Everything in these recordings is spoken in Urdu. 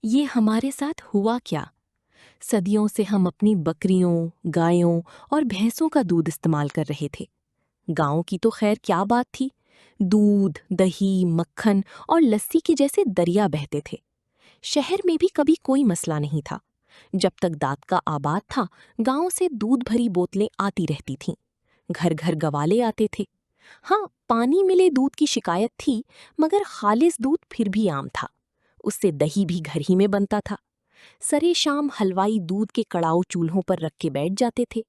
یہ ہمارے ساتھ ہوا کیا؟ صدیوں سے ہم اپنی بکریوں، گایوں اور بھینسوں کا دودھ استعمال کر رہے تھے۔ گاؤں کی تو خیر کیا بات تھی، دودھ، دہی، مکھن اور لسی کے جیسے دریا بہتے تھے۔ شہر میں بھی کبھی کوئی مسئلہ نہیں تھا۔ جب تک دانت کا آباد تھا، گاؤں سے دودھ بھری بوتلیں آتی رہتی تھیں۔ گھر گھر گوالے آتے تھے۔ ہاں، پانی ملے دودھ کی شکایت تھی، مگر خالص دودھ پھر بھی عام تھا۔ اس سے دہی بھی گھر ہی میں بنتا تھا۔ سرے شام حلوائی دودھ کے کڑاؤ چولہوں پر رکھ کے بیٹھ جاتے تھے۔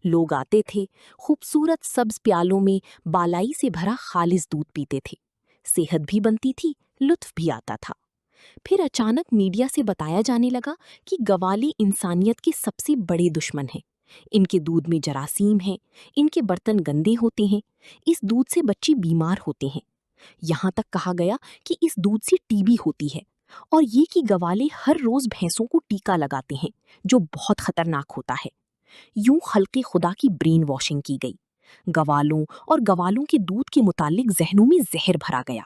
لوگ آتے تھے، خوبصورت سبز پیالوں میں بالائی سے بھرا خالص دودھ پیتے تھے۔ صحت بھی بنتی تھی، لطف بھی آتا تھا۔ پھر اچانک میڈیا سے بتایا جانے لگا کہ گوالے انسانیت کے سب سے بڑے دشمن ہیں۔ ان کے دودھ میں جراثیم ہیں، ان کے برتن گندے ہوتے ہیں، اس دودھ سے بچے بیمار ہوتے ہیں۔ یہاں تک کہا گیا کہ اس دودھ سے ٹی بی ہوتی ہے، اور یہ کہ گوالے ہر روز بھینسوں کو ٹیکا لگاتے ہیں جو بہت خطرناک ہوتا ہے۔ یوں خلق خدا کی برین واشنگ کی گئی۔ گوالوں اور گوالوں کے دودھ کے متعلق ذہنوں میں زہر بھرا گیا۔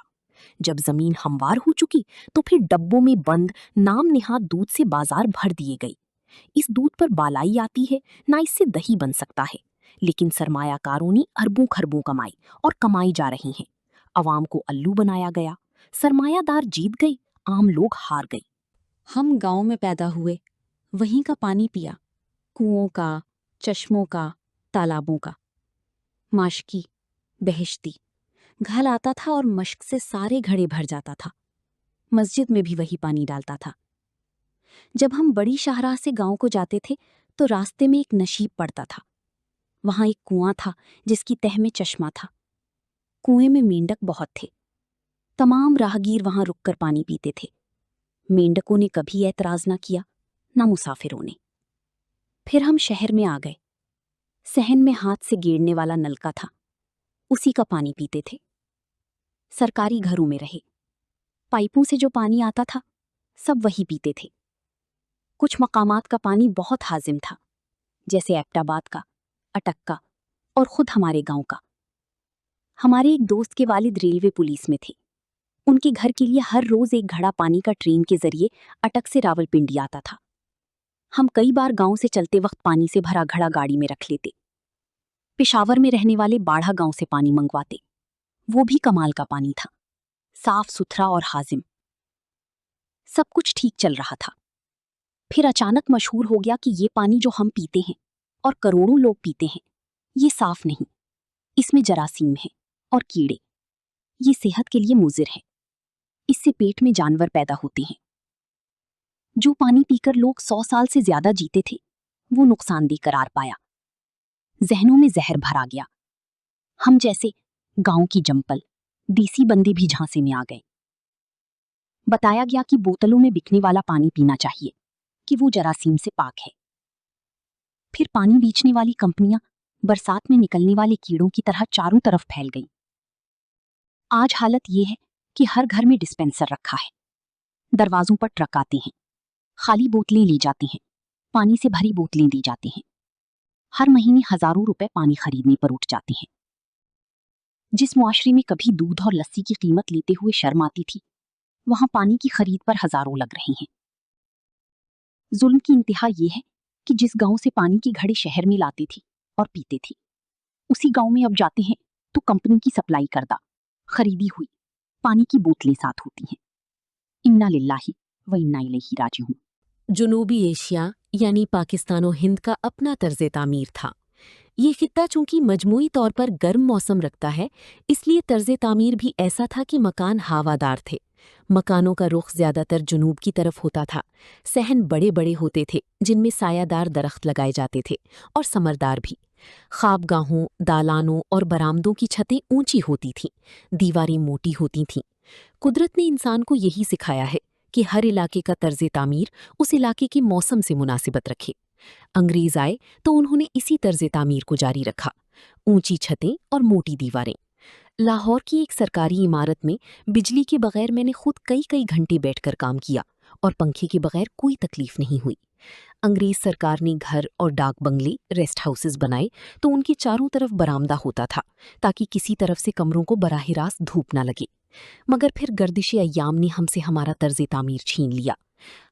جب زمین ہموار ہو چکی تو پھر ڈبوں میں بند نام نہاد دودھ سے بازار بھر دیے گئی۔ اس دودھ پر بالائی آتی ہے، نہ اس سے دہی بن سکتا ہے، لیکن سرمایہ کاروں نے اربوں خربوں کمائی اور کمائی جا رہی ہیں۔ عوام کو الو بنایا گیا، سرمایہ دار جیت گئے، عام لوگ ہار گئے۔ ہم گاؤں میں پیدا ہوئے، وہیں کا پانی پیا، کنوؤں کا، چشموں کا، تالابوں کا۔ ماشکی، بہشتی، گھل آتا تھا اور مشک سے سارے گھڑے بھر جاتا تھا۔ مسجد میں بھی وہی پانی ڈالتا تھا۔ جب ہم بڑی شاہراہ سے گاؤں کو جاتے تھے تو راستے میں ایک نشیب پڑتا تھا۔ وہاں ایک کنواں تھا جس کی تہ میں چشمہ تھا۔ کنویں میں مینڈک بہت تھے۔ تمام راہگیر وہاں رک کر پانی پیتے تھے۔ مینڈکوں نے کبھی اعتراض نہ کیا، نہ مسافروں نے۔ پھر ہم شہر میں آ گئے۔ صحن میں ہاتھ سے گیڑنے والا نلکا تھا، اسی کا پانی پیتے تھے۔ سرکاری گھروں میں رہے، پائپوں سے جو پانی آتا تھا سب وہی پیتے تھے۔ کچھ مقامات کا پانی بہت ہاضم تھا، جیسے ایبٹ آباد کا، اٹک کا اور خود ہمارے گاؤں کا۔ ہمارے ایک دوست کے والد ریلوے پولیس میں تھے۔ ان کے گھر کے لیے ہر روز ایک گھڑا پانی کا ٹرین کے ذریعے اٹک سے راولپنڈی آتا تھا۔ ہم کئی بار گاؤں سے چلتے وقت پانی سے بھرا گھڑا گاڑی میں رکھ لیتے۔ پشاور میں رہنے والے باڑھا گاؤں سے پانی منگواتے، وہ بھی کمال کا پانی تھا، صاف ستھرا اور ہاضم۔ سب کچھ ٹھیک چل رہا تھا۔ پھر اچانک مشہور ہو گیا کہ یہ پانی جو ہم پیتے ہیں اور کروڑوں لوگ پیتے ہیں، یہ صاف نہیں، اس میں جراثیم ہیں اور کیڑے، یہ صحت کے لیے مضر ہے، اس سے پیٹ میں جانور پیدا ہوتے ہیں۔ جو پانی پی کر لوگ 100 سال سے زیادہ جیتے تھے، وہ نقصان دہ قرار پایا۔ ذہنوں میں زہر بھرا گیا۔ ہم جیسے گاؤں کی جمپل، دیسی بندے بھی جھانسے میں آ گئے۔ بتایا گیا کہ بوتلوں میں بکنے والا پانی پینا چاہیے، کہ وہ جراثیم سے پاک ہے۔ پھر پانی بیچنے والی کمپنیاں برسات میں نکلنے والے کیڑوں کی طرح چاروں طرف پھیل گئیں۔ آج حالت یہ ہے کہ ہر گھر میں ڈسپینسر رکھا ہے، دروازوں پر ٹرک آتے ہیں، خالی بوتلیں لی جاتی ہیں، پانی سے بھری بوتلیں دی جاتی ہیں۔ ہر مہینے ہزاروں روپے پانی خریدنے پر اٹھ جاتے ہیں۔ جس معاشرے میں کبھی دودھ اور لسی کی قیمت لیتے ہوئے شرم آتی تھی، وہاں پانی کی خرید پر ہزاروں لگ رہی ہیں۔ ظلم کی انتہا یہ ہے کہ جس گاؤں سے پانی کی گھڑی شہر میں لاتے تھے اور پیتے تھے، اسی گاؤں میں اب جاتے ہیں تو کمپنی کی سپلائی کردہ، خریدی ہوئی پانی کی بوتلیں ساتھ ہوتی ہیں۔ انا للہ و انا الیہ راجعون۔ جنوبی ایشیا یعنی پاکستان و ہند کا اپنا طرز تعمیر تھا۔ یہ خطہ چونکہ مجموعی طور پر گرم موسم رکھتا ہے، اس لیے طرز تعمیر بھی ایسا تھا کہ مکان ہوادار تھے۔ مکانوں کا رخ زیادہ تر جنوب کی طرف ہوتا تھا۔ صحن بڑے بڑے ہوتے تھے جن میں سایہ دار درخت لگائے جاتے تھے اور ثمردار بھی۔ خوابگاہوں، دالانوں اور برآمدوں کی چھتیں اونچی ہوتی تھیں، دیواریں موٹی ہوتی تھیں۔ قدرت نے انسان کو یہی سکھایا ہے کہ ہر علاقے کا طرز تعمیر اس علاقے کے موسم سے مناسبت رکھے۔ انگریز آئے تو انہوں نے اسی طرز تعمیر کو جاری رکھا، اونچی چھتیں اور موٹی دیواریں۔ لاہور کی ایک سرکاری عمارت میں بجلی کے بغیر میں نے خود کئی گھنٹے بیٹھ کر کام کیا اور پنکھے کے بغیر کوئی تکلیف نہیں ہوئی۔ انگریز سرکار نے گھر اور ڈاک بنگلے، ریسٹ ہاؤسز بنائے تو ان کے چاروں طرف برآمدہ ہوتا تھا تاکہ کسی طرف سے کمروں کو براہ راست دھوپ نہ لگے۔ مگر پھر گردش ایام نے ہم سے ہمارا طرز تعمیر چھین لیا۔